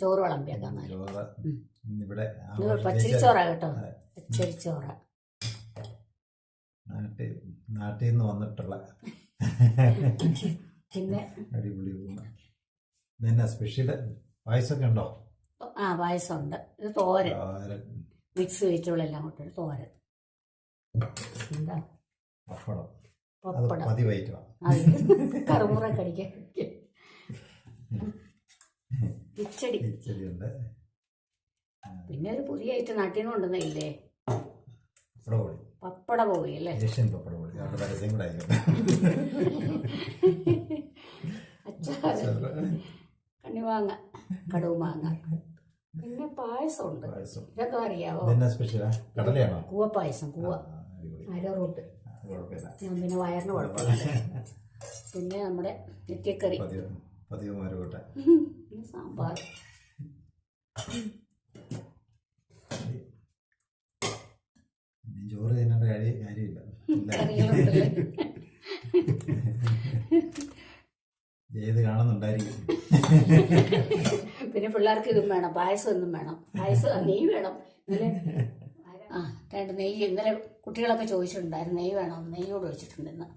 ചോറ് വിളമ്പിയേക്കാം. ചോറ് ഇവിടെ പച്ചരിച്ചോറാ കേട്ടോ, പച്ചരിച്ചോറ. നാട്ടിൽ നിന്ന് വന്നിട്ടുള്ള പിന്നെ അടിപൊളി ഇതെന്നാ സ്പെഷ്യല്? പായസമൊക്കെ ഉണ്ടോ? ആ പായസമുണ്ട്. ഇത് തോരൻ, മിക്സ് വെജിറ്റബിളെല്ലാം കൂട്ടി തോരൻ. എന്താ പപ്പടം, പപ്പടം കറുമുറ കടിക്കാൻ. കിച്ചടി ഉണ്ട്. പിന്നെ ഒരു പുതിയ ഐറ്റം നാട്ടിൽ നിന്ന് കൊണ്ടുവന്നില്ലേ, പപ്പട പോയി അല്ലേ? അച്ചാറ്, കണ്ണിമാങ്ങ, കടുമാങ്ങ. പിന്നെ പായസമുണ്ട്. ഇതൊക്കെ അറിയാവോ? കൂവപ്പായസം, കൂവ അരോറൂട്ട്. ഞാൻ പിന്നെ വയറിന് കുഴപ്പമില്ല. പിന്നെ നമ്മുടെ നെറ്റിക്കറി, സാമ്പാർ. ചോറ് തിന്നേണ്ട കാര്യമില്ല. ഏത് കാണുന്നുണ്ടായിരിക്കും. പിന്നെ പിള്ളേർക്ക് ഇതും വേണം, പായസം എന്നും വേണം. പായസം നെയ്യ് വേണം. ഇന്നലെ രണ്ട് നെയ്യ്, ഇന്നലെ കുട്ടികളൊക്കെ ചോദിച്ചിട്ടുണ്ടായിരുന്നു നെയ്യ് വേണം, നെയ്യോട് വെച്ചിട്ടുണ്ട് ഇന്ന്.